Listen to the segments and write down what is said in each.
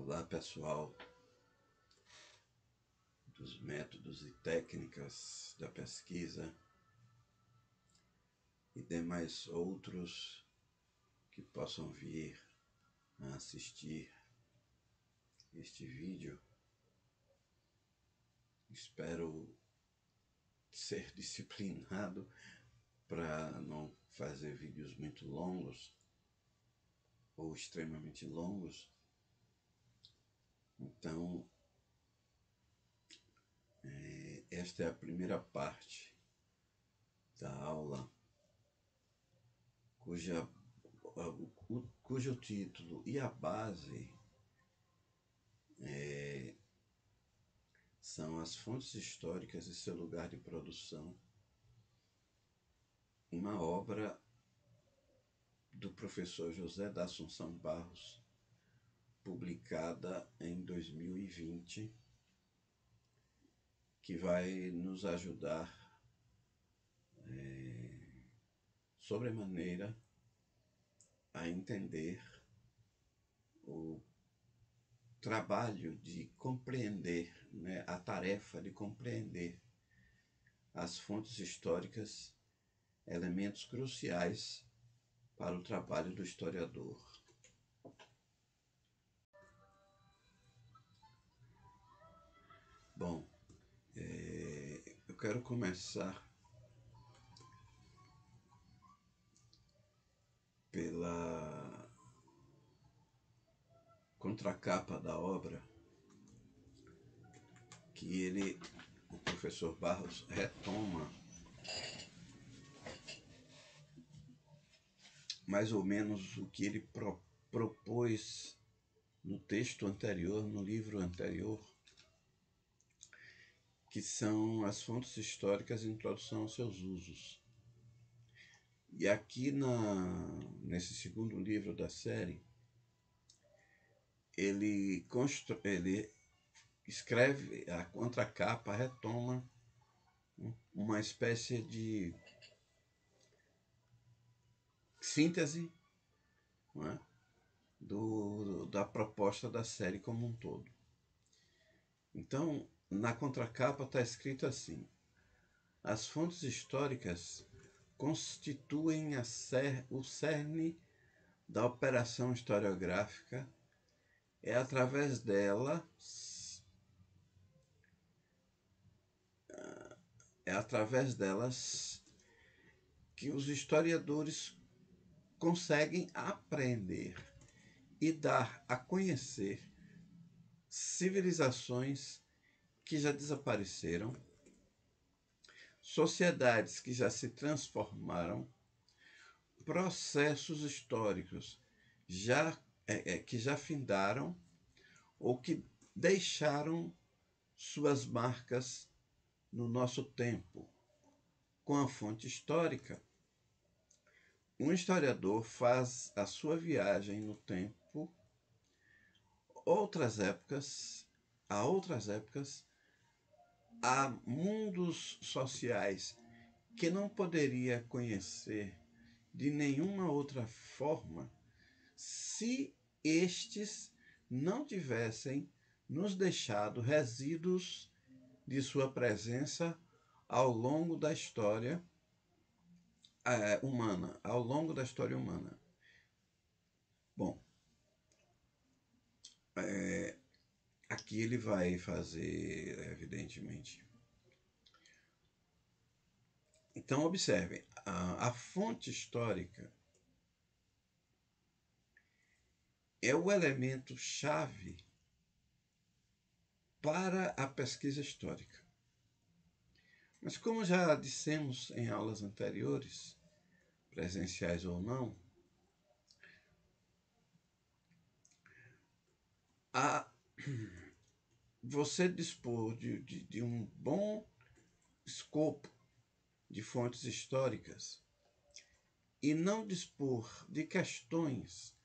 Olá pessoal dos métodos e técnicas da pesquisa e demais outros que possam vir a assistir este vídeo. Espero ser disciplinado para não fazer vídeos muito longos ou extremamente longos. Então, esta é a primeira parte da aula cujo título e a base são as fontes históricas e seu lugar de produção, uma obra do professor José da Assunção Barros, publicada em 2020, que vai nos ajudar sobremaneira a entender o trabalho de compreender, a tarefa de compreender as fontes históricas, elementos cruciais para o trabalho do historiador. Bom, eu quero começar pela contracapa da obra, que o professor Barros, retoma mais ou menos o que ele propôs no texto anterior, no livro anterior, que são as fontes históricas e introdução aos seus usos. E aqui nesse segundo livro da série, ele escreve a contracapa, retoma uma espécie de síntese, não é, da proposta da série como um todo. Então, na contracapa está escrito assim: as fontes históricas constituem o cerne da operação historiográfica. É através delas que os historiadores conseguem aprender e dar a conhecer civilizações que já desapareceram, sociedades que já se transformaram, processos históricos que já findaram ou que deixaram suas marcas no nosso tempo. Com a fonte histórica, um historiador faz a sua viagem no tempo a outras épocas, a mundos sociais que não poderia conhecer de nenhuma outra forma se estes não tivessem nos deixado resíduos de sua presença ao longo da história humana, Bom, aqui ele vai fazer, evidentemente. Então, observem, a fonte histórica é o elemento chave para a pesquisa histórica. Mas como já dissemos em aulas anteriores, presenciais ou não, você dispor de um bom escopo de fontes históricas e não dispor de questões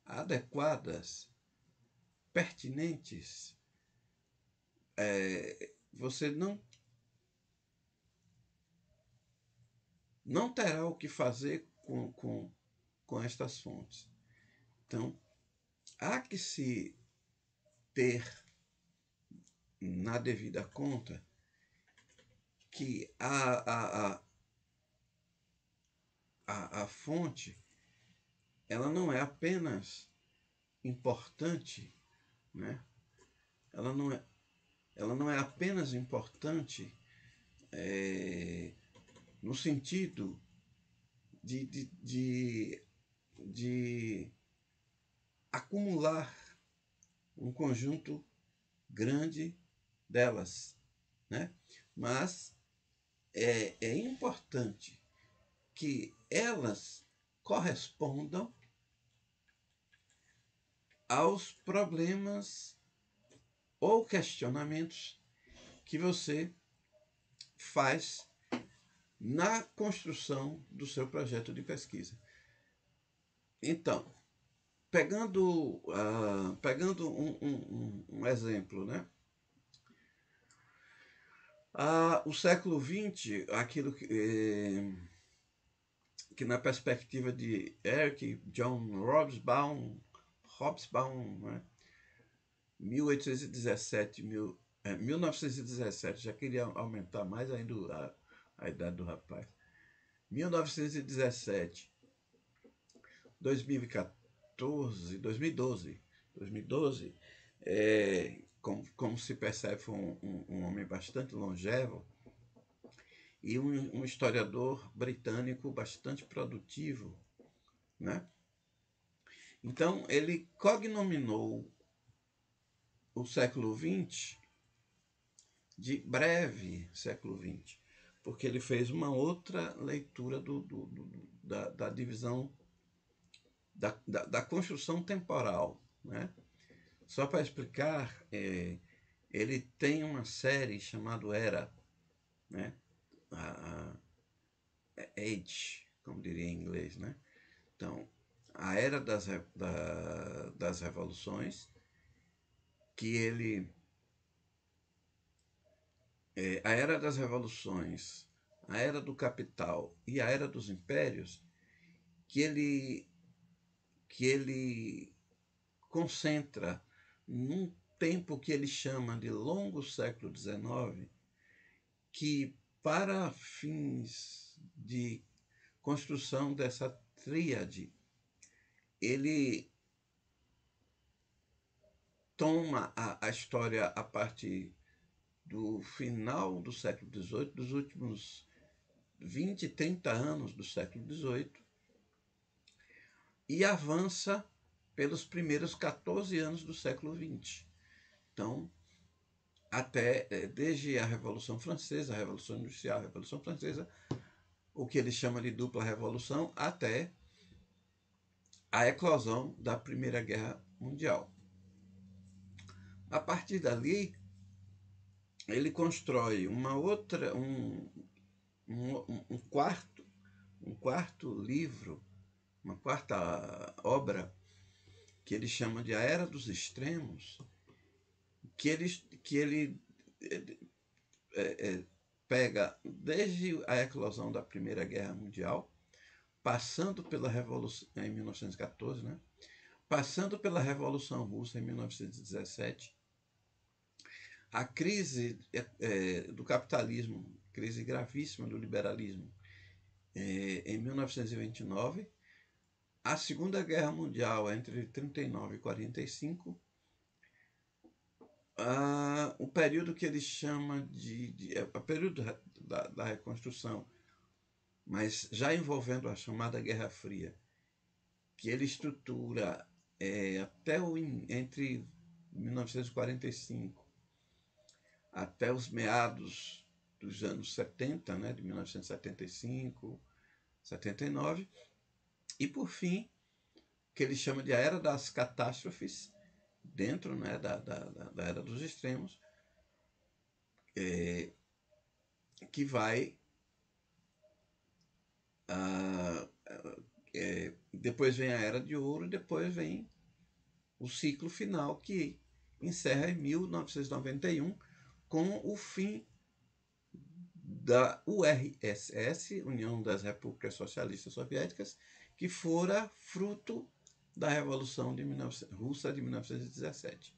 adequadas, pertinentes, você não terá o que fazer com estas fontes. Então, há que se ter na devida conta que a fonte ela não é apenas importante, né? Ela não é apenas importante no sentido de acumular um conjunto grande delas, né? Mas é importante que elas correspondam aos problemas ou questionamentos que você faz na construção do seu projeto de pesquisa. Então, pegando um exemplo, né? O século XX, aquilo que na perspectiva de Eric John Hobsbawm, né? 1917, já queria aumentar mais ainda a idade do rapaz. 1917, 2014, 2012, como se percebe, foi um homem bastante longevo e um historiador britânico bastante produtivo, né? Então, ele cognominou o século XX de breve século XX, porque ele fez uma outra leitura da divisão da construção temporal, né? Só para explicar, ele tem uma série chamada Era, né? Age, como diria em inglês, né? Então, a Era das Revoluções, que ele... a Era das Revoluções, a Era do Capital e a Era dos Impérios, que ele concentra num tempo que ele chama de longo século XIX, que para fins de construção dessa tríade, ele toma a história a partir do final do século XVIII, dos últimos 20, 30 anos do século XVIII, e avança pelos primeiros 14 anos do século XX. Então, até desde a Revolução Francesa, a Revolução Industrial, a Revolução Francesa, o que ele chama de dupla revolução, até a eclosão da Primeira Guerra Mundial. A partir dali, ele constrói um quarto livro, uma quarta obra, que ele chama de A Era dos Extremos, que ele pega desde a eclosão da Primeira Guerra Mundial, passando pela Revolução em 1914, né? Passando pela Revolução Russa em 1917, a crise do capitalismo, crise gravíssima do liberalismo em 1929, a Segunda Guerra Mundial entre 39 e 45, o período que ele chama o período da reconstrução, mas já envolvendo a chamada Guerra Fria, que ele estrutura até entre 1945 até os meados dos anos 70, né, de 1975, 79, e por fim, que ele chama de a Era das Catástrofes, dentro, né, da Era dos Extremos, que vai... depois vem a Era de Ouro e depois vem o ciclo final, que encerra em 1991 com o fim da URSS, União das Repúblicas Socialistas Soviéticas, que fora fruto da Revolução Russa de 1917.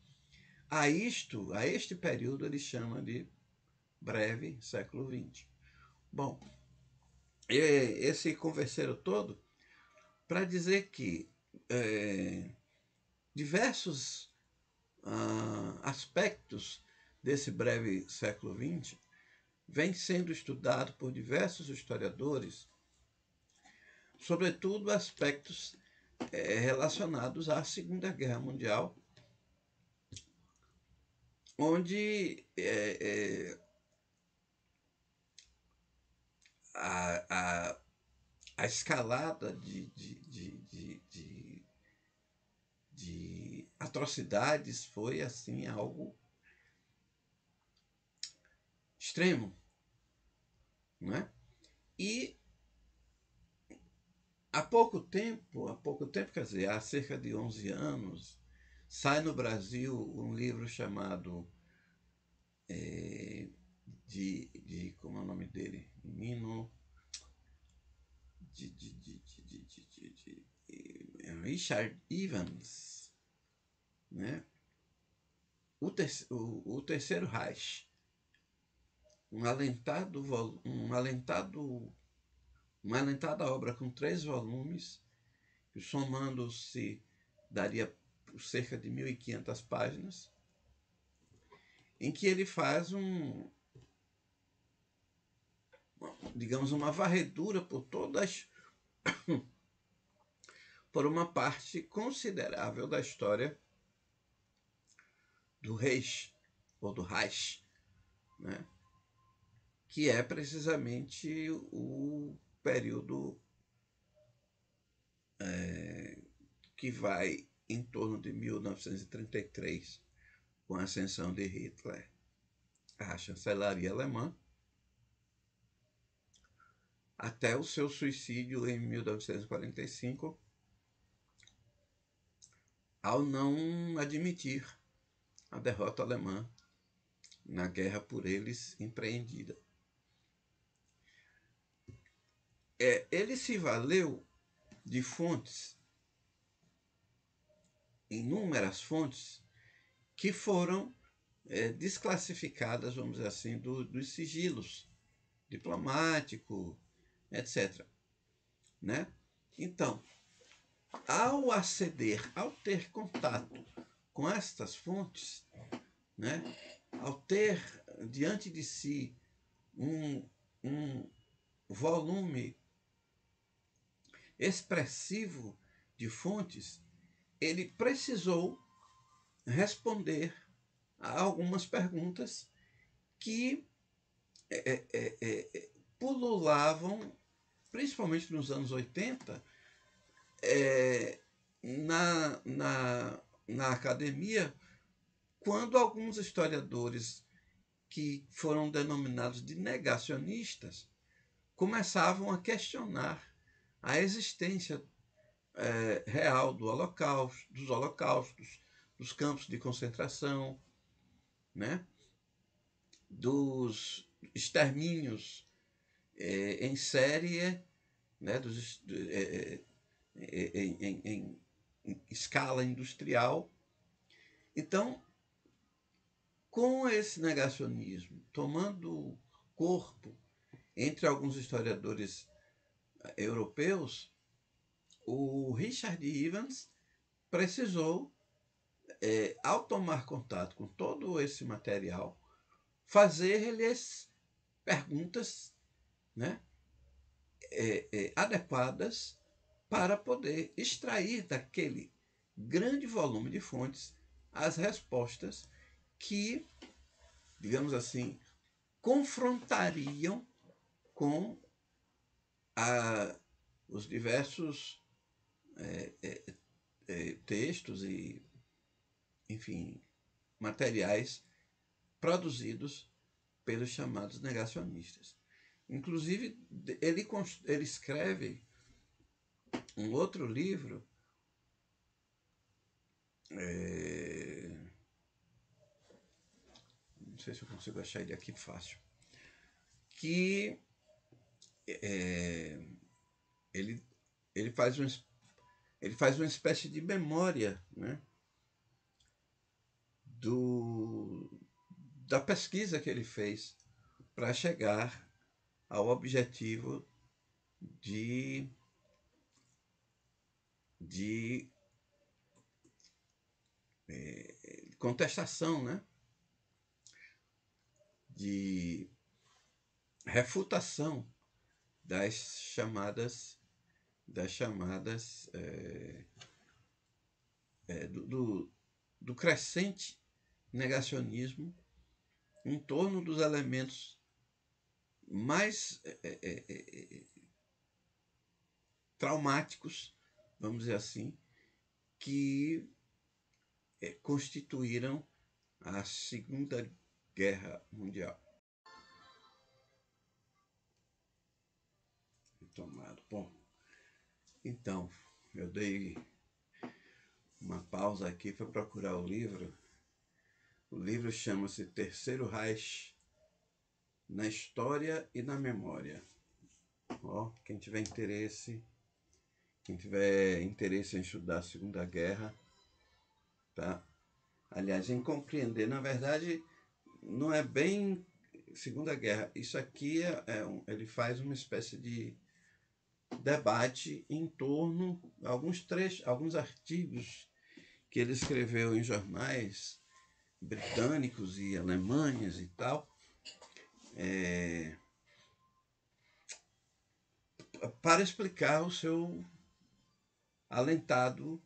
A este período ele chama de breve século XX. Bom, esse converseiro todo para dizer que diversos aspectos desse breve século XX vem sendo estudado por diversos historiadores, sobretudo aspectos relacionados à Segunda Guerra Mundial, onde a escalada de atrocidades foi assim algo extremo, né? E há pouco tempo, quer dizer, há cerca de 11 anos, sai no Brasil um livro chamado como é o nome dele? Nino Richard Evans, né? O Terceiro Reich, uma alentada obra com 3 volumes, que somando-se daria cerca de 1.500 páginas, em que ele faz digamos, uma varredura por uma parte considerável da história do Reich, ou do Reich, né? Que é precisamente o período que vai em torno de 1933, com a ascensão de Hitler à chancelaria alemã, até o seu suicídio em 1945, ao não admitir a derrota alemã na guerra por eles empreendida. Ele se valeu de fontes, inúmeras fontes, que foram desclassificadas, vamos dizer assim, dos sigilos diplomático, etc. Né? Então, ao ter contato com estas fontes, né, ao ter diante de si um volume expressivo de fontes, ele precisou responder a algumas perguntas que pululavam, principalmente nos anos 80, na academia, quando alguns historiadores que foram denominados de negacionistas começavam a questionar a existência real do Holocausto, dos holocaustos, dos campos de concentração, né? Dos extermínios em série, né? Em escala industrial. Então, com esse negacionismo tomando corpo entre alguns historiadores europeus, o Richard Evans precisou, ao tomar contato com todo esse material, fazer-lhes perguntas, né, adequadas para poder extrair daquele grande volume de fontes as respostas que, digamos assim, confrontariam com os diversos textos e, enfim, materiais produzidos pelos chamados negacionistas. Inclusive, ele escreve um outro livro, não sei se eu consigo achar ele aqui fácil, que ele faz uma espécie de memória, né, da pesquisa que ele fez para chegar ao objetivo de contestação, né? De refutação das chamadas do crescente negacionismo em torno dos elementos mais traumáticos, vamos dizer assim, que constituíram a Segunda Guerra Mundial. Tomado. Bom, então, eu dei uma pausa aqui para procurar o livro. O livro chama-se Terceiro Reich na História e na Memória. Ó, quem tiver interesse em estudar a Segunda Guerra, tá? Aliás, em compreender, na verdade, não é bem Segunda Guerra. Isso aqui ele faz uma espécie de debate em torno de alguns artigos que ele escreveu em jornais britânicos e alemães e tal, para explicar o seu alentado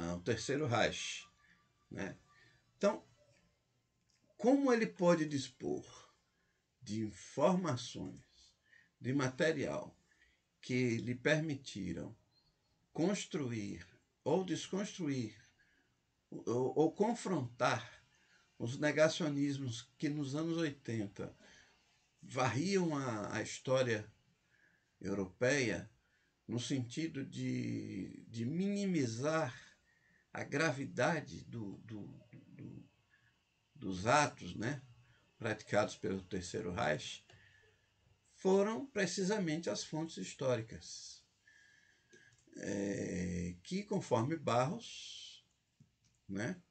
ao Terceiro Reich, né? Então, como ele pode dispor de informações, de material que lhe permitiram construir ou desconstruir ou confrontar os negacionismos que nos anos 80 varriam a história europeia no sentido de minimizar a gravidade dos atos, né, praticados pelo Terceiro Reich, foram precisamente as fontes históricas, que, conforme Barros, né,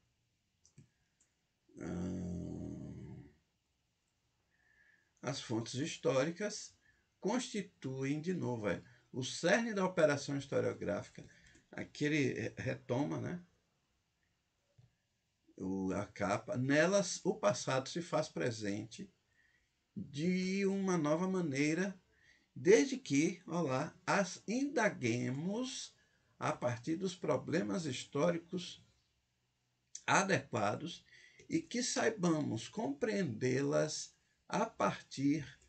as fontes históricas constituem, de novo, o cerne da operação historiográfica. Aqui ele retoma, né, a capa. Nelas, o passado se faz presente de uma nova maneira, desde que, olá, as indaguemos a partir dos problemas históricos adequados e que saibamos compreendê-las a partir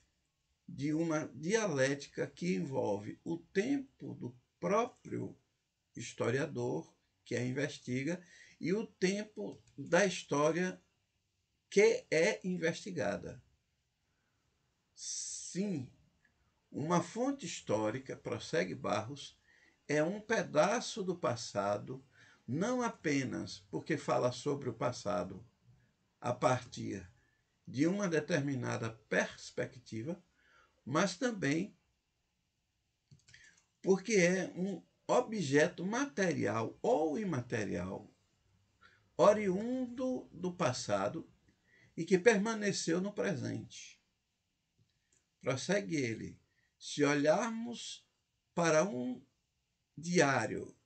de uma dialética que envolve o tempo do próprio historiador que a investiga e o tempo da história que é investigada. Sim, uma fonte histórica, prossegue Barros, é um pedaço do passado, não apenas porque fala sobre o passado a partir de uma determinada perspectiva, mas também porque é um objeto material ou imaterial oriundo do passado e que permaneceu no presente. Prossegue ele. Se olharmos para um diário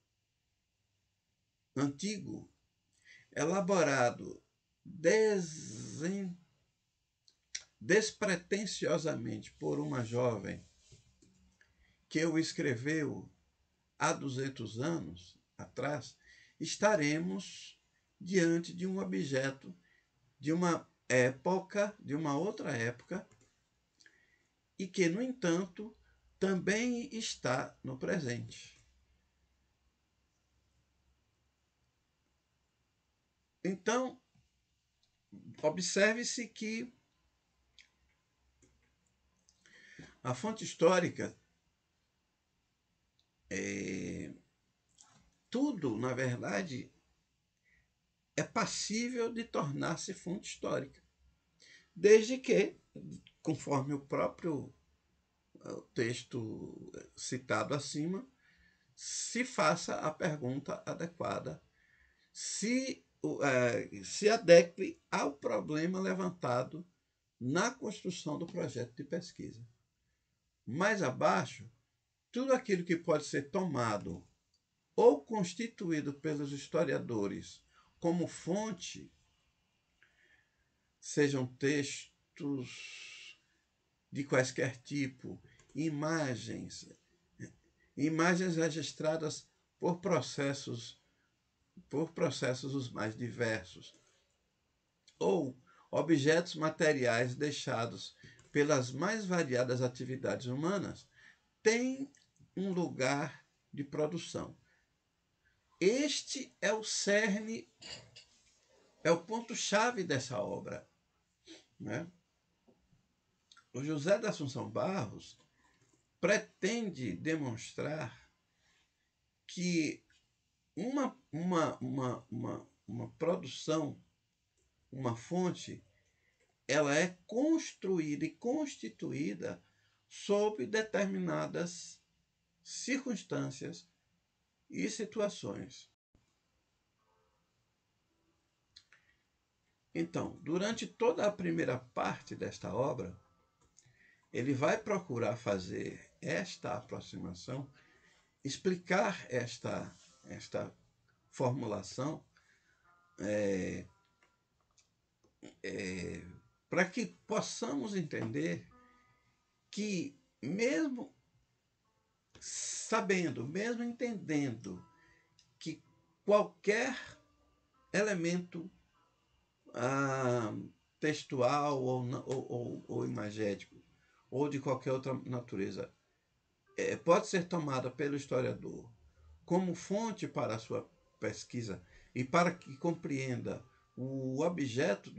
antigo, elaborado despretensiosamente por uma jovem que o escreveu há 200 anos atrás, estaremos diante de um objeto de uma época, de uma outra época, e que, no entanto, também está no presente. Então, observe-se que a fonte histórica, tudo, na verdade, é passível de tornar-se fonte histórica, desde que, conforme o próprio texto citado acima, se faça a pergunta adequada: se se adeque ao problema levantado na construção do projeto de pesquisa. Mais abaixo, tudo aquilo que pode ser tomado ou constituído pelos historiadores como fonte, sejam textos de quaisquer tipo, imagens registradas por processos os mais diversos, ou objetos materiais deixados pelas mais variadas atividades humanas, têm um lugar de produção. Este é o cerne, é o ponto-chave dessa obra, né? O José da Assunção Barros pretende demonstrar que uma produção, uma fonte, ela é construída e constituída sob determinadas circunstâncias e situações. Então, durante toda a primeira parte desta obra, ele vai procurar fazer esta aproximação, explicar esta formulação, para que possamos entender que, mesmo sabendo, mesmo entendendo que qualquer elemento textual ou imagético, ou de qualquer outra natureza, pode ser tomada pelo historiador como fonte para a sua pesquisa e para que compreenda o objeto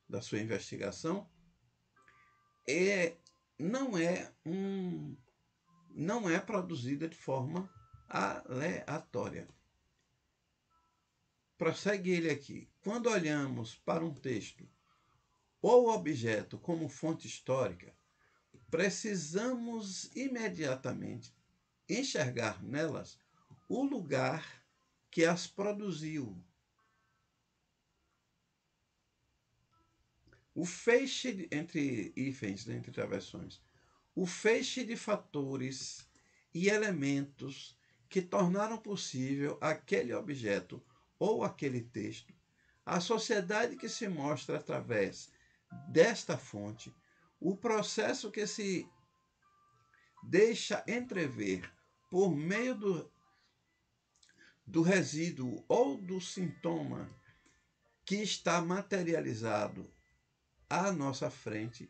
da sua investigação, não é produzida de forma aleatória. Prossegue ele aqui. Quando olhamos para um texto ou objeto como fonte histórica, precisamos imediatamente enxergar nelas o lugar que as produziu. O feixe, entre hífens, entre travessões, o feixe de fatores e elementos que tornaram possível aquele objeto ou aquele texto, a sociedade que se mostra através desta fonte, o processo que se deixa entrever por meio do resíduo ou do sintoma que está materializado à nossa frente,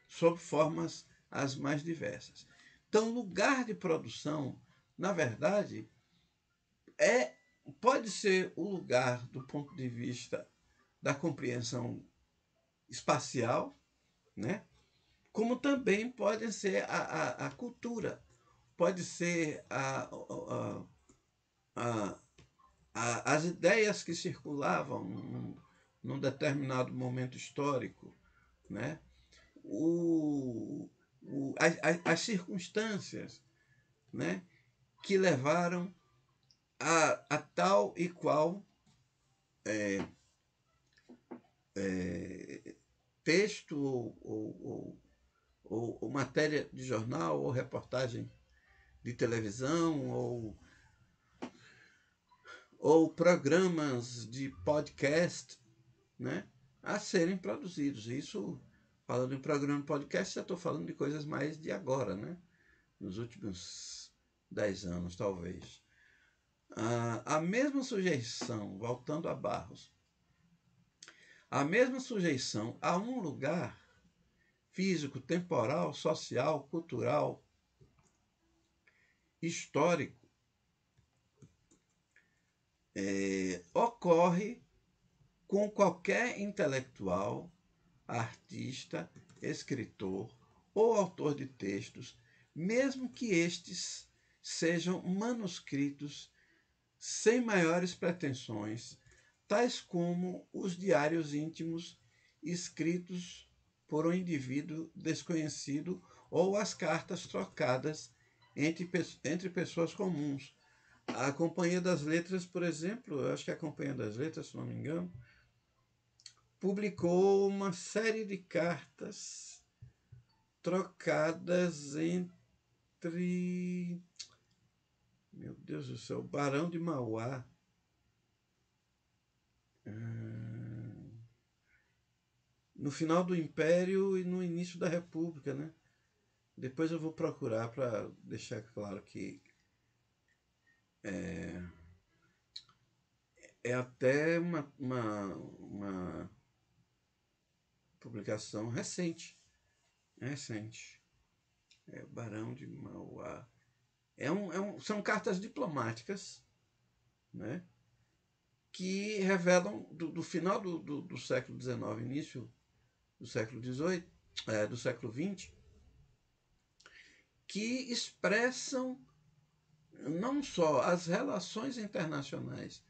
sob formas as mais diversas. Então, lugar de produção, na verdade, pode ser o lugar do ponto de vista da compreensão espacial, né? Como também pode ser a cultura, pode ser as ideias que circulavam num determinado momento histórico, né? As circunstâncias, né, que levaram a tal e qual texto ou matéria de jornal ou reportagem de televisão ou programas de podcast, né, a serem produzidos. Isso, falando em programa de podcast, já estou falando de coisas mais de agora, né, nos últimos 10 anos, talvez. A mesma sujeição, voltando a Barros, a mesma sujeição a um lugar físico, temporal, social, cultural, histórico, ocorre com qualquer intelectual, artista, escritor ou autor de textos, mesmo que estes sejam manuscritos sem maiores pretensões, tais como os diários íntimos escritos por um indivíduo desconhecido ou as cartas trocadas entre pessoas comuns, A Companhia das Letras, por exemplo, eu acho que a Companhia das Letras, se não me engano, publicou uma série de cartas trocadas entre, meu Deus do céu, Barão de Mauá, no final do Império e no início da República, né? Depois eu vou procurar para deixar claro que é até uma publicação recente. Recente. É Barão de Mauá. São cartas diplomáticas, né, que revelam do final do século XIX, início do século XVIII, do século XX, que expressam não só as relações internacionais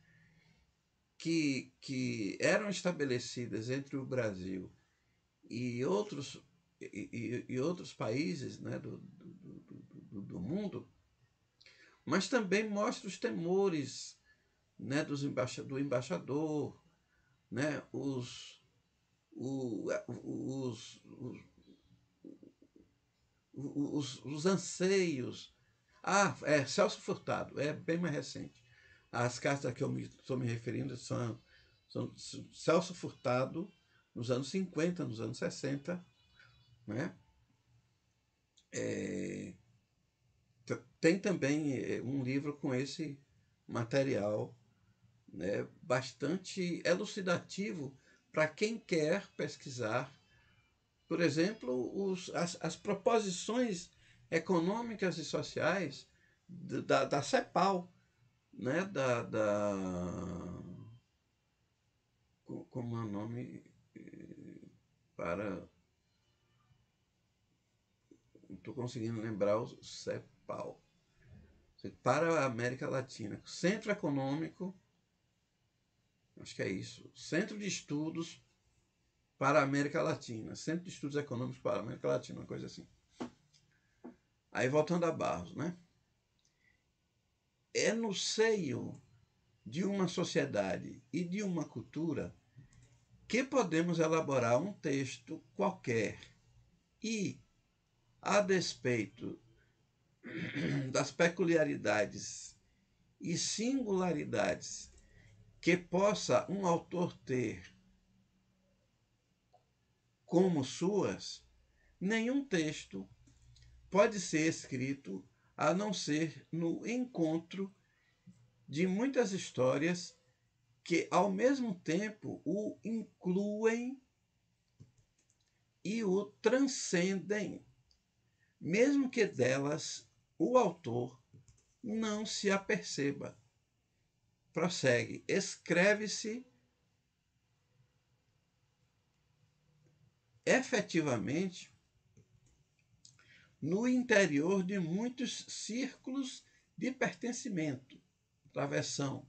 que eram estabelecidas entre o Brasil e outros países, né, do mundo, mas também mostra os temores, né, do embaixador, né, os anseios. Celso Furtado, é bem mais recente. As cartas a que eu estou me referindo são Celso Furtado, nos anos 50, nos anos 60, né? É, tem também um livro com esse material, né, bastante elucidativo para quem quer pesquisar, por exemplo, as proposições econômicas e sociais da CEPAL, né, como é o nome para... Não estou conseguindo lembrar o CEPAL. Para a América Latina. Centro Econômico, acho que é isso. Centro de Estudos para a América Latina. Centro de Estudos Econômicos para a América Latina, uma coisa assim. Aí voltando a Barros, né? É no seio de uma sociedade e de uma cultura que podemos elaborar um texto qualquer e, a despeito das peculiaridades e singularidades que possa um autor ter como suas, nenhum texto pode ser escrito a não ser no encontro de muitas histórias que, ao mesmo tempo, o incluem e o transcendem, mesmo que delas o autor não se aperceba. Prossegue. Escreve-se efetivamente no interior de muitos círculos de pertencimento, travessão,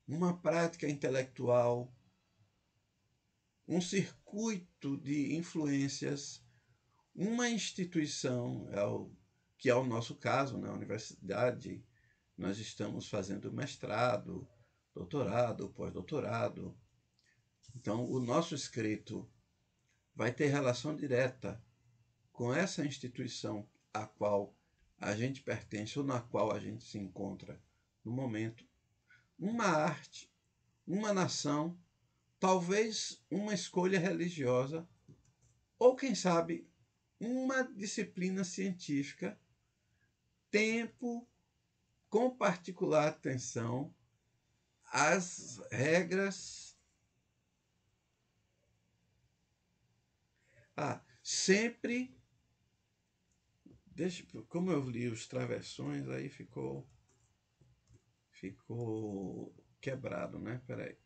uma prática intelectual, um circuito de influências, uma instituição, que é o nosso caso, na universidade, nós estamos fazendo mestrado, doutorado, pós-doutorado. Então, o nosso escrito vai ter relação direta com essa instituição a qual a gente pertence ou na qual a gente se encontra no momento. Uma arte, uma nação, talvez uma escolha religiosa, ou quem sabe, uma disciplina científica, tempo com particular atenção às regras. Sempre. Como eu li os travessões, aí ficou quebrado, né? Peraí.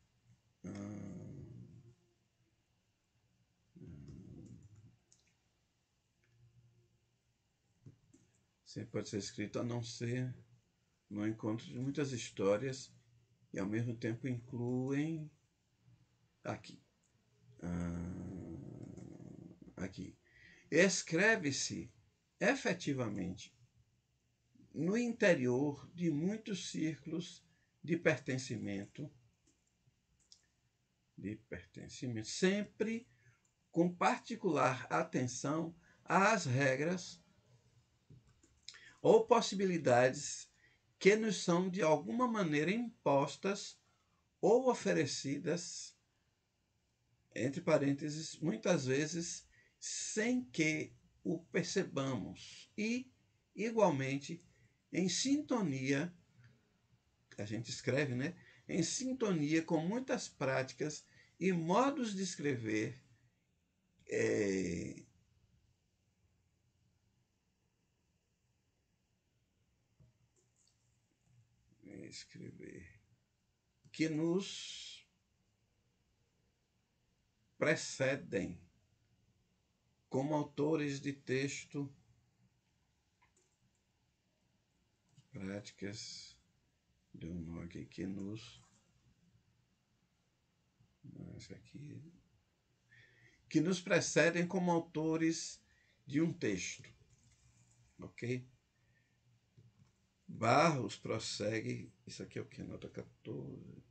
Sempre pode ser escrito a não ser no encontro de muitas histórias e ao mesmo tempo incluem aqui. Aqui. Escreve-se efetivamente no interior de muitos círculos de pertencimento, sempre com particular atenção às regras ou possibilidades que nos são de alguma maneira impostas ou oferecidas, entre parênteses, muitas vezes sem que o percebamos, e, igualmente, em sintonia, a gente escreve, né? Em sintonia com muitas práticas e modos de escrever que nos precedem como autores de texto, práticas deu um nó aqui que nos que nos precedem como autores de um texto, ok? Barros prossegue, isso aqui é o que? Nota 14.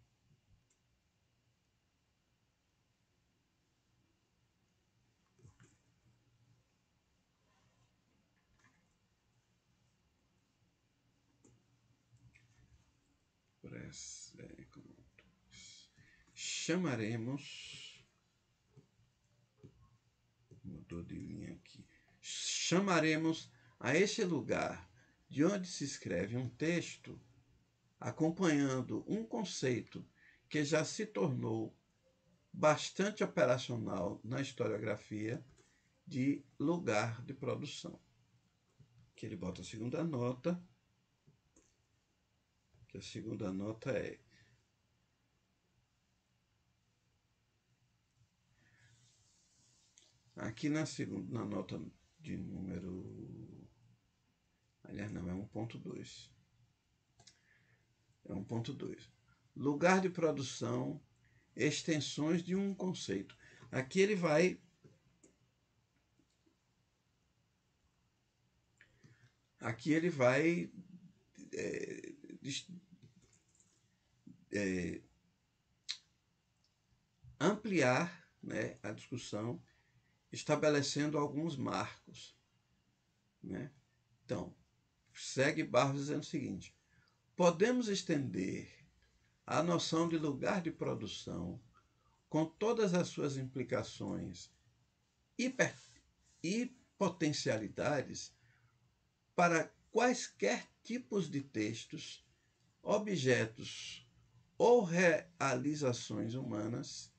Chamaremos, mudou de linha aqui, chamaremos a este lugar de onde se escreve um texto, acompanhando um conceito que já se tornou bastante operacional na historiografia, de lugar de produção. Que ele bota a segunda nota, que a segunda nota é aqui na nota de número, aliás não, é 1.2. É 1.2. Lugar de produção, extensões de um conceito. Aqui ele vai ampliar, né, a discussão, estabelecendo alguns marcos, né? Então, segue Barros dizendo o seguinte: podemos estender a noção de lugar de produção, com todas as suas implicações e potencialidades, para quaisquer tipos de textos, objetos ou realizações humanas,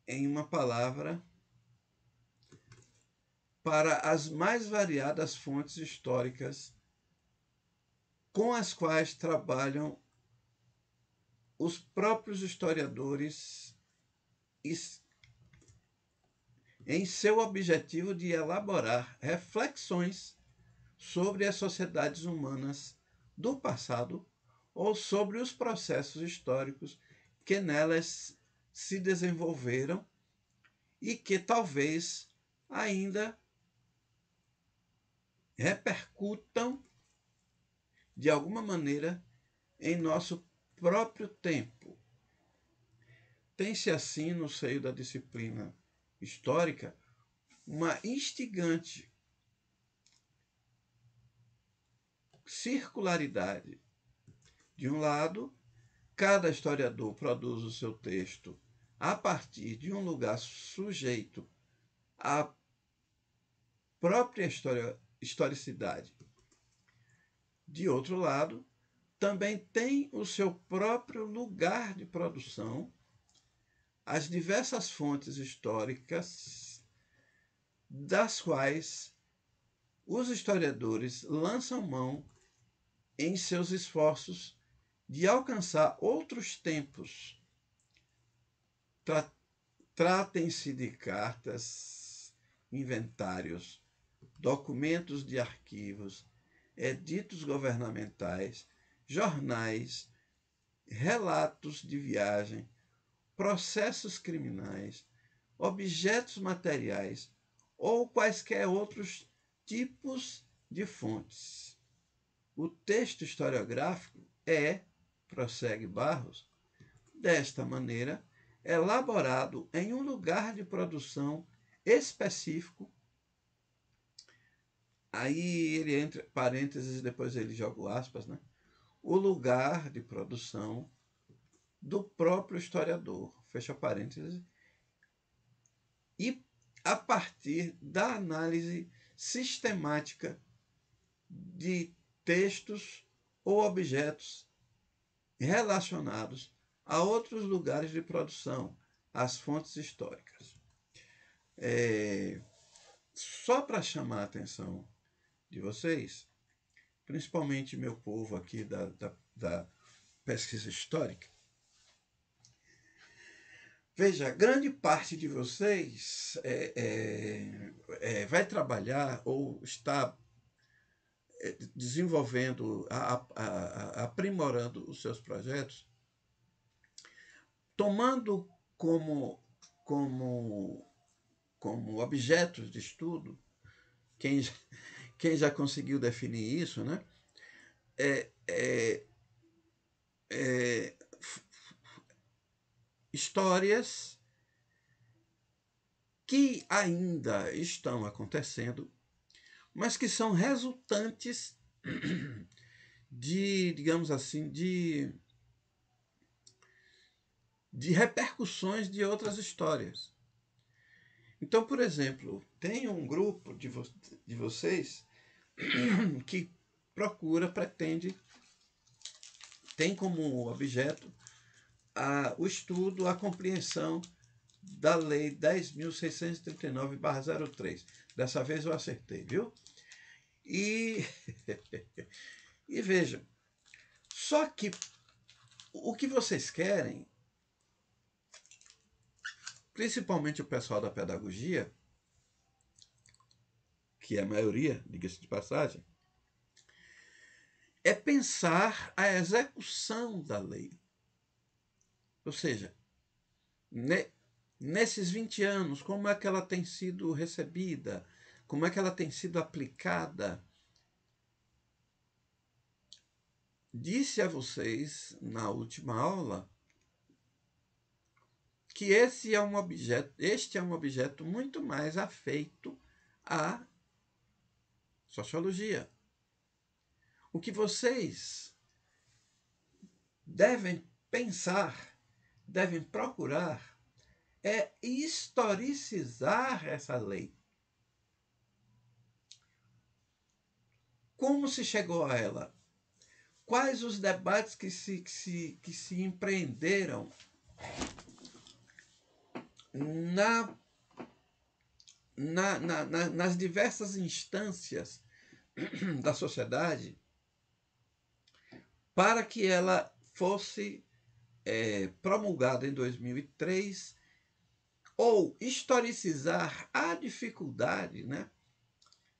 em uma palavra, para as mais variadas fontes históricas com as quais trabalham os próprios historiadores em seu objetivo de elaborar reflexões sobre as sociedades humanas do passado ou sobre os processos históricos que nelas se desenvolveram e que talvez ainda repercutam de alguma maneira em nosso próprio tempo. Tem-se assim, no seio da disciplina histórica, uma instigante circularidade. De um lado, cada historiador produz o seu texto a partir de um lugar sujeito à própria historicidade. De outro lado, também tem o seu próprio lugar de produção, as diversas fontes históricas das quais os historiadores lançam mão em seus esforços de alcançar outros tempos. Tratem-se de cartas, inventários, documentos de arquivos, editos governamentais, jornais, relatos de viagem, processos criminais, objetos materiais ou quaisquer outros tipos de fontes. O texto historiográfico prossegue Barros, desta maneira, elaborado em um lugar de produção específico. Aí ele entre parênteses, depois ele joga aspas, né? O lugar de produção do próprio historiador, fecha parênteses, e a partir da análise sistemática de textos ou objetos relacionados a outros lugares de produção, as fontes históricas. Só para chamar a atenção de vocês, principalmente meu povo aqui da pesquisa histórica, veja, grande parte de vocês vai trabalhar ou está desenvolvendo, aprimorando os seus projetos, tomando como objetos de estudo, quem já conseguiu definir isso, né? Histórias que ainda estão acontecendo, mas que são resultantes de, digamos assim, de repercussões de outras histórias. Então, por exemplo, tem um grupo de vocês que pretende, tem como objeto o estudo, a compreensão da Lei 10.639/03. Dessa vez eu acertei, viu? E vejam, só que o que vocês querem, principalmente o pessoal da pedagogia, que é a maioria, diga-se de passagem, é pensar a execução da lei. Ou seja, nesses 20 anos, como é que ela tem sido recebida, como é que ela tem sido aplicada. Disse a vocês na última aula que este é um objeto muito mais afeito à sociologia. O que vocês devem pensar, devem procurar, é historicizar essa lei. Como se chegou a ela? Quais os debates que se empreenderam nas diversas instâncias da sociedade para que ela fosse promulgada em 2003, ou historicizar a dificuldade, né,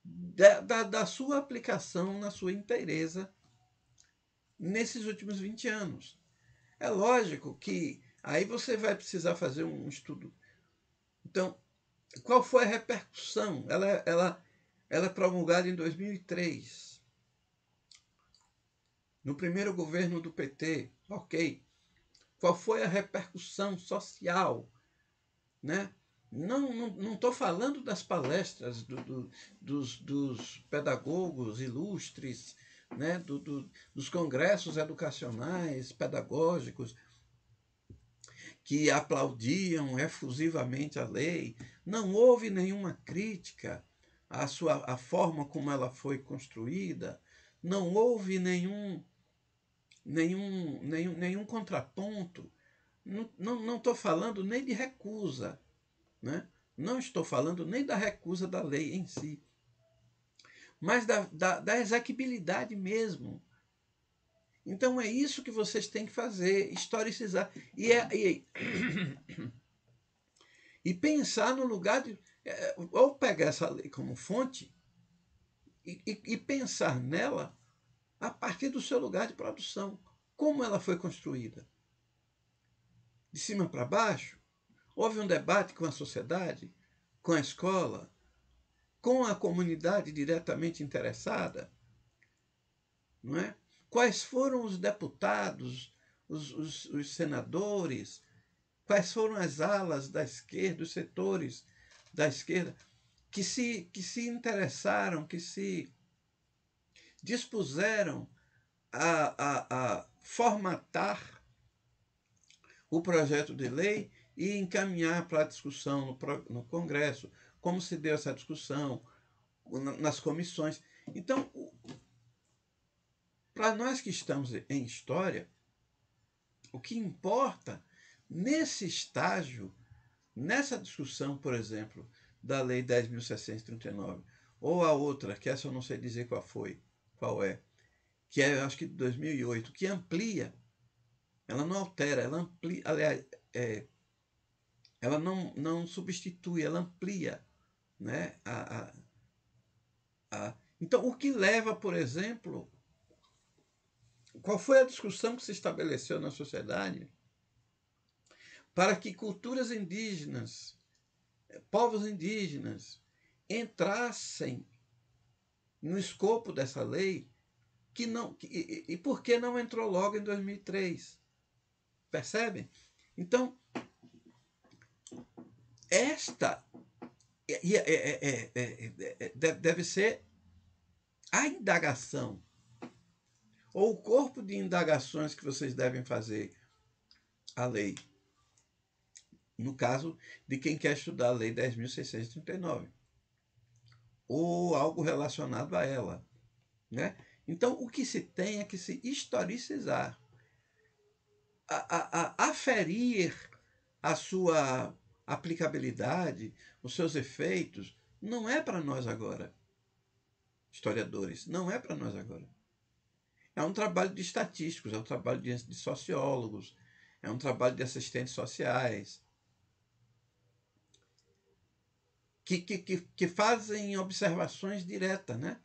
da sua aplicação na sua inteireza nesses últimos 20 anos. É lógico que aí você vai precisar fazer um estudo. Então, qual foi a repercussão? Ela é promulgada em 2003. No primeiro governo do PT, ok. Qual foi a repercussão social? Né? Não estou falando das palestras dos pedagogos ilustres, né? Dos congressos educacionais, pedagógicos, que aplaudiam efusivamente a lei. Não houve nenhuma crítica à forma como ela foi construída, não houve nenhum contraponto. Não estou falando nem de recusa, né? Não estou falando nem da recusa da lei em si, mas da exequibilidade mesmo. Então é isso que vocês têm que fazer, historicizar. E pensar no lugar de... ou pegar essa lei como fonte e pensar nela a partir do seu lugar de produção. Como ela foi construída? De cima para baixo? Houve um debate com a sociedade, com a escola, com a comunidade diretamente interessada, não é? Quais foram os deputados, os senadores, quais foram as alas da esquerda, os setores da esquerda que se interessaram, que se dispuseram a formatar o projeto de lei e encaminhar para a discussão no Congresso, como se deu essa discussão nas comissões. Então, para nós que estamos em história, o que importa nesse estágio, nessa discussão, por exemplo, da Lei 10.639, ou a outra, que essa eu não sei dizer qual é, que é, acho que de 2008, que amplia, ela não altera, ela amplia, aliás, ela não substitui, ela amplia, né? Então, o que leva, por exemplo, qual foi a discussão que se estabeleceu na sociedade para que culturas indígenas, povos indígenas, entrassem no escopo dessa lei e por que não entrou logo em 2003? Percebem? Então, esta deve ser a indagação, ou o corpo de indagações que vocês devem fazer à lei. No caso de quem quer estudar a Lei 10.639, ou algo relacionado a ela, né? Então, o que se tem é que se historicizar, aferir a sua aplicabilidade, os seus efeitos, não é para nós agora, historiadores, não é para nós agora. É um trabalho de estatísticos, é um trabalho de sociólogos, é um trabalho de assistentes sociais, que fazem observações diretas, né?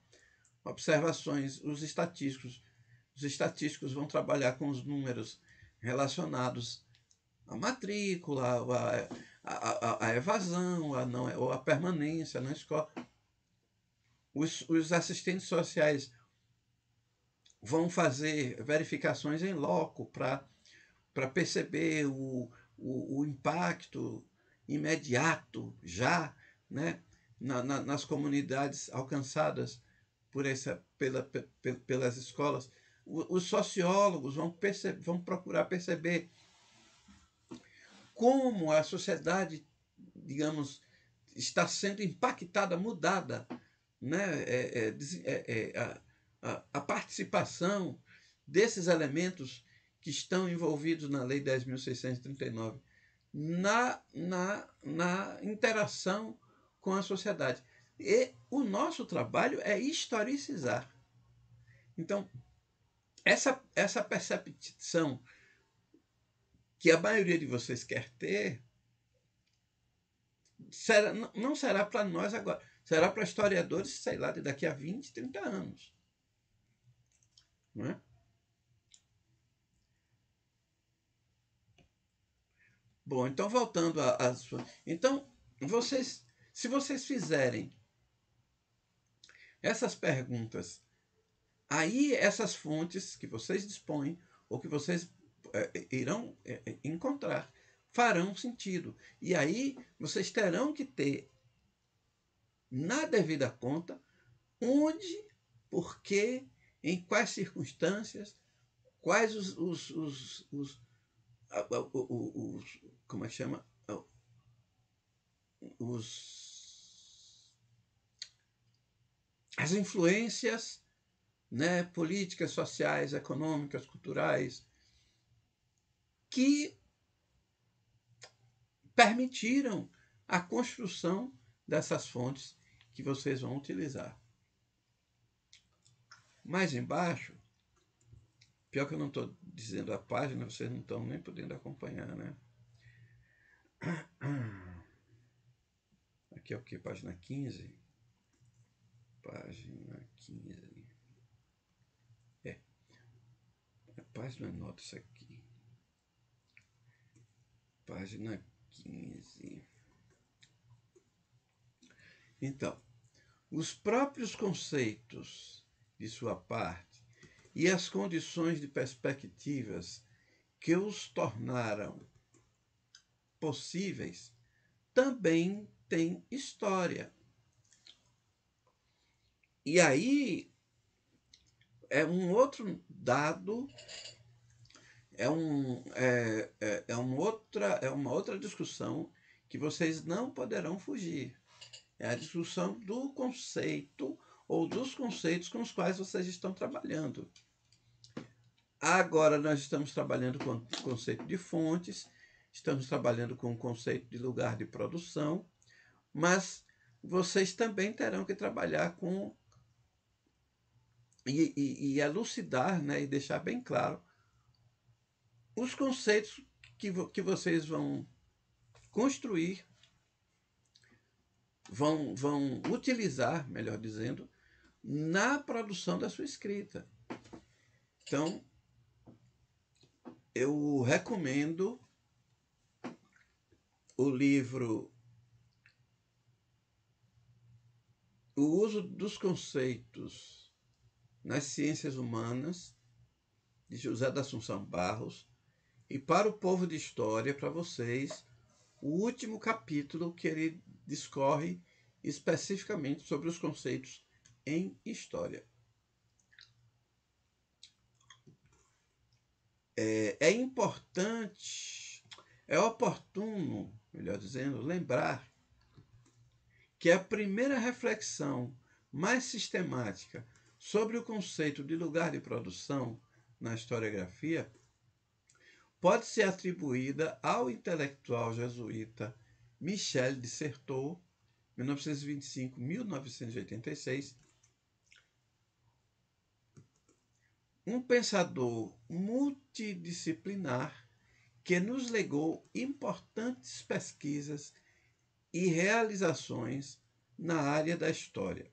Observações, os estatísticos vão trabalhar com os números relacionados à matrícula, à evasão, ou à permanência na escola. Os assistentes sociais vão fazer verificações em loco para perceber o impacto imediato já, né, nas comunidades alcançadas pelas escolas. Os sociólogos vão procurar perceber como a sociedade, digamos, está sendo impactada, mudada, né? A participação desses elementos que estão envolvidos na Lei 10.639 na interação com a sociedade. E o nosso trabalho é historicizar. Então, essa percepção que a maioria de vocês quer ter não será para nós agora, será para historiadores, sei lá, de daqui a 20, 30 anos. Não é? Bom, então voltando a sua. Então, se vocês fizerem essas perguntas, aí essas fontes que vocês dispõem, ou que vocês irão encontrar, farão sentido. E aí vocês terão que ter na devida conta onde, por quê, em quais circunstâncias, quais como é que chama? As influências, né, políticas, sociais, econômicas, culturais, que permitiram a construção dessas fontes que vocês vão utilizar. Mais embaixo, pior que eu não estou dizendo a página, vocês não estão nem podendo acompanhar, né? Aqui é o que? Página 15? Página 15. A página nota isso aqui. Página 15. Então, os próprios conceitos de sua parte e as condições de perspectivas que os tornaram possíveis também têm história. E aí é um outro dado, é uma outra discussão que vocês não poderão fugir. É a discussão do conceito ou dos conceitos com os quais vocês estão trabalhando. Agora nós estamos trabalhando com o conceito de fontes, estamos trabalhando com o conceito de lugar de produção, mas vocês também terão que trabalhar com e elucidar, né, e deixar bem claro os conceitos que vocês vão construir, vão utilizar, melhor dizendo, na produção da sua escrita. Então, eu recomendo o livro O Uso dos Conceitos nas Ciências Humanas, de José da Assunção Barros, e para o povo de história, para vocês, o último capítulo que ele discorre especificamente sobre os conceitos em história. É importante, é oportuno, melhor dizendo, lembrar que a primeira reflexão mais sistemática sobre o conceito de lugar de produção na historiografia pode ser atribuída ao intelectual jesuíta Michel de Certeau, 1925-1986, um pensador multidisciplinar que nos legou importantes pesquisas e realizações na área da história.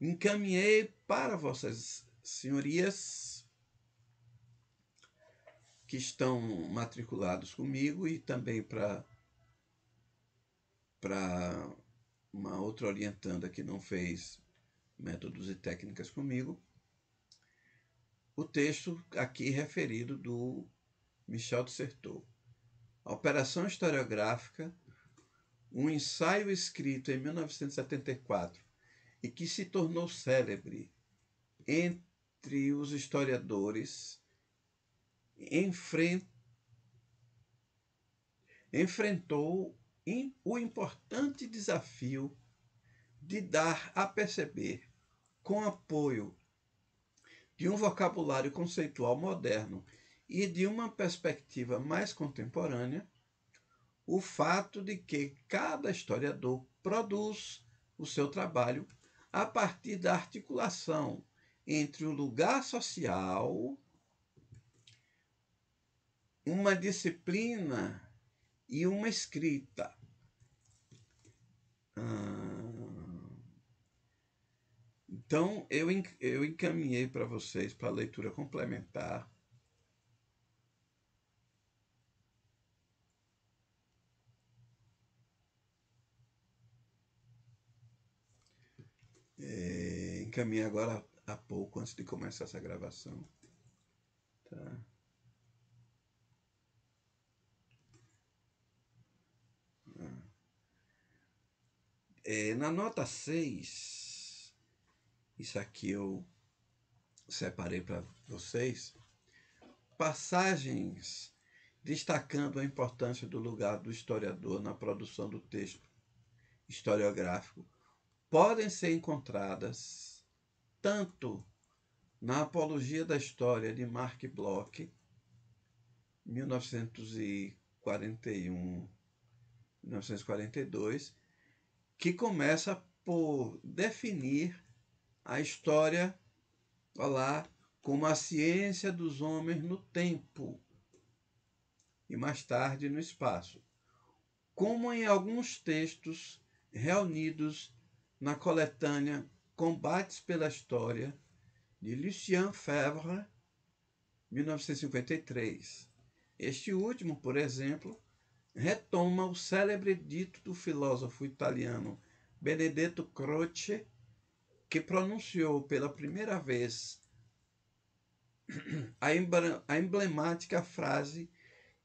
Encaminhei para vossas senhorias que estão matriculados comigo e também para uma outra orientanda que não fez métodos e técnicas comigo, o texto aqui referido do Michel de Certeau. A Operação Historiográfica, um ensaio escrito em 1974 e que se tornou célebre entre os historiadores, enfrentou o importante desafio de dar a perceber, com apoio de um vocabulário conceitual moderno e de uma perspectiva mais contemporânea, o fato de que cada historiador produz o seu trabalho a partir da articulação entre o lugar social, uma disciplina e uma escrita. Então, eu encaminhei para vocês, para a leitura complementar, encaminhei agora há pouco, antes de começar essa gravação. Tá? Na nota 6, isso aqui eu separei para vocês, passagens destacando a importância do lugar do historiador na produção do texto historiográfico podem ser encontradas tanto na Apologia da História de Mark Bloch, 1941-1942, que começa por definir a história como a ciência dos homens no tempo e mais tarde no espaço, como em alguns textos reunidos na coletânea Combates pela História, de Lucien Febvre, 1953. Este último, por exemplo, retoma o célebre dito do filósofo italiano Benedetto Croce, que pronunciou pela primeira vez a emblemática frase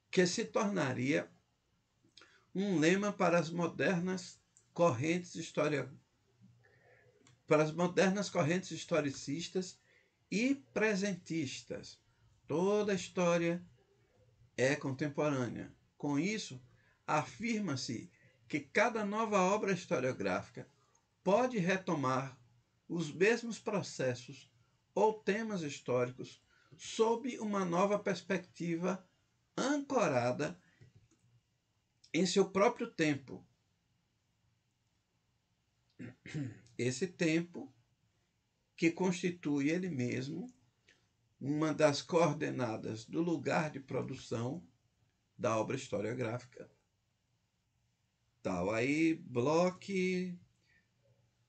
que se tornaria um lema para as modernas correntes historicistas e presentistas. Toda a história é contemporânea. Com isso, afirma-se que cada nova obra historiográfica pode retomar os mesmos processos ou temas históricos sob uma nova perspectiva ancorada em seu próprio tempo. Esse tempo que constitui ele mesmo uma das coordenadas do lugar de produção da obra historiográfica. Tal. Aí, Bloch,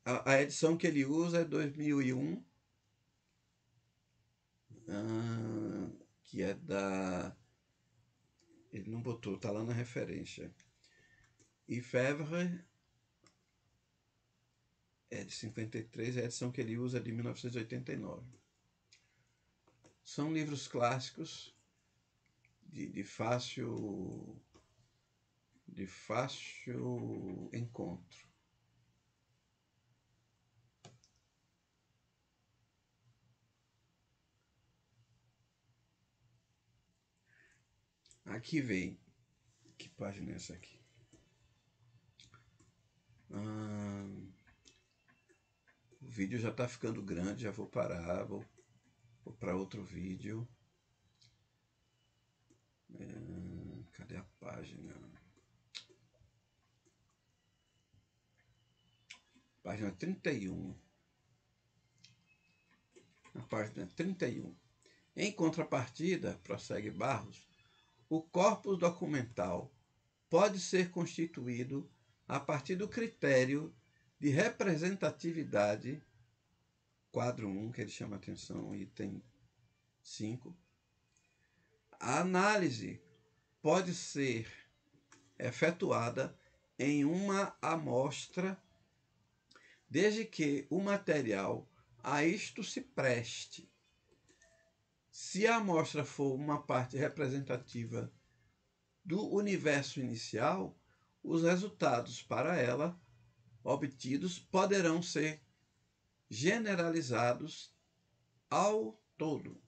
a edição que ele usa é 2001, que é da... Ele não botou, tá lá na referência. E Febvre é de 53, a edição que ele usa é de 1989. São livros clássicos de fácil encontro. Aqui vem. Que página é essa aqui? O vídeo já está ficando grande, já vou parar, vou para outro vídeo. Cadê a página? Página 31. Na página 31. Em contrapartida, prossegue Barros, o corpus documental pode ser constituído a partir do critério de representatividade, quadro 1, que ele chama atenção, item 5. A análise pode ser efetuada em uma amostra, desde que o material a isto se preste. Se a amostra for uma parte representativa do universo inicial, os resultados para ela obtidos poderão ser generalizados ao todo.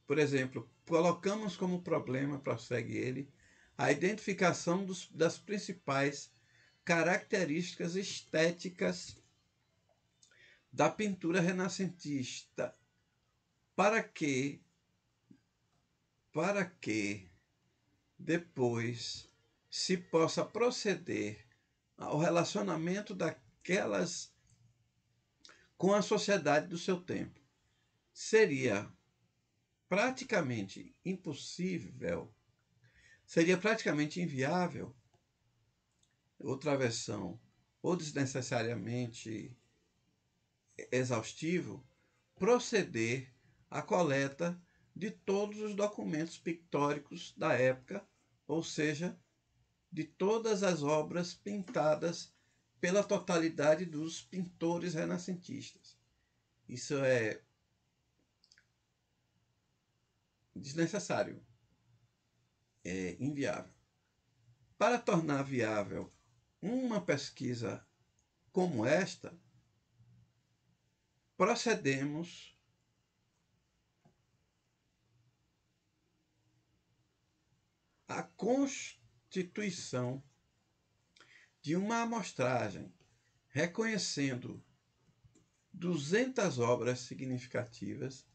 Por exemplo, colocamos como problema, prossegue ele, a identificação das principais características estéticas da pintura renascentista, para que depois se possa proceder ao relacionamento daquelas com a sociedade do seu tempo. Seria praticamente impossível, seria praticamente inviável, outra versão, ou desnecessariamente exaustivo, proceder à coleta de todos os documentos pictóricos da época, ou seja, de todas as obras pintadas pela totalidade dos pintores renascentistas. Isso é desnecessário, é inviável. Para tornar viável uma pesquisa como esta, procedemos à constituição de uma amostragem, reconhecendo 200 obras significativas,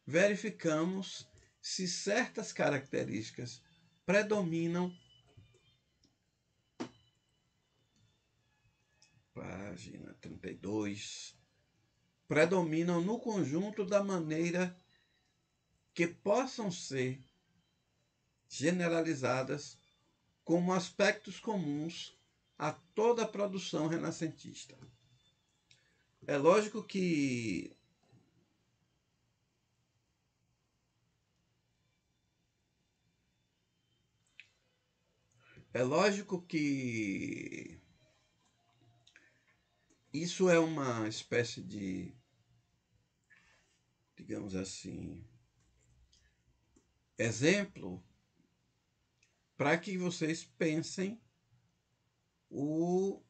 verificamos se certas características predominam. Página 32. Predominam no conjunto da maneira que possam ser generalizadas como aspectos comuns a toda a produção renascentista. É lógico que É lógico que isso é uma espécie de, digamos assim, exemplo para que vocês pensem o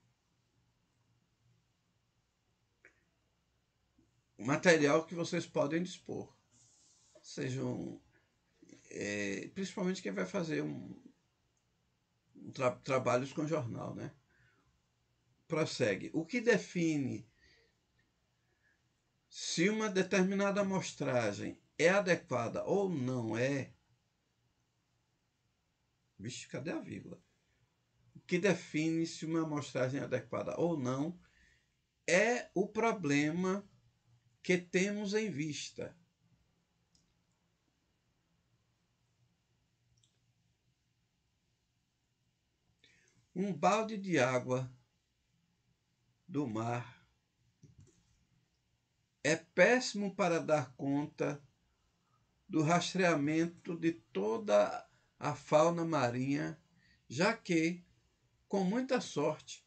material que vocês podem dispor. Sejam, principalmente quem vai fazer trabalhos com jornal, né? Prossegue. O que define se uma determinada amostragem é adequada ou não é. Vixe, cadê a vírgula? O que define se uma amostragem é adequada ou não é o problema que temos em vista. Um balde de água do mar é péssimo para dar conta do rastreamento de toda a fauna marinha, já que, com muita sorte,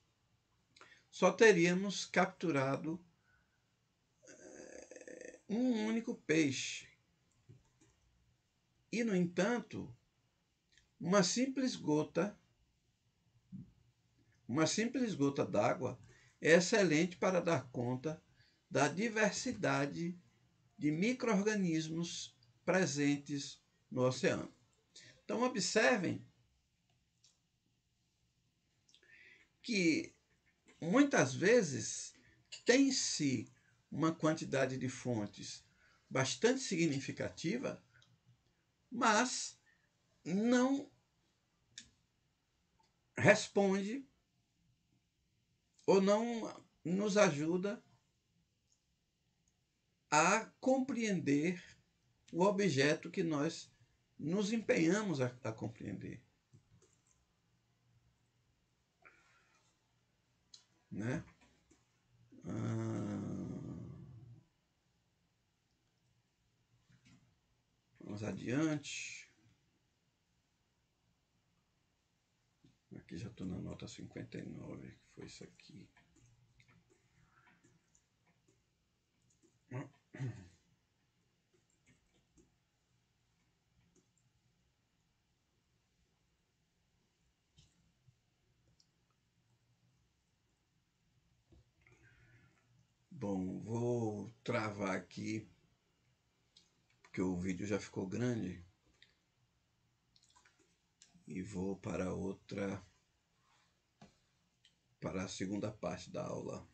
só teríamos capturado um único peixe. E, no entanto, uma simples gota, uma simples gota d'água é excelente para dar conta da diversidade de micro-organismos presentes no oceano. Então, observem que muitas vezes tem-se uma quantidade de fontes bastante significativa, mas não responde ou não nos ajuda a compreender o objeto que nós nos empenhamos a compreender. Né? Vamos adiante. Aqui já estou na nota 59, que foi isso aqui. Bom, vou travar aqui, porque o vídeo já ficou grande. E vou para a segunda parte da aula.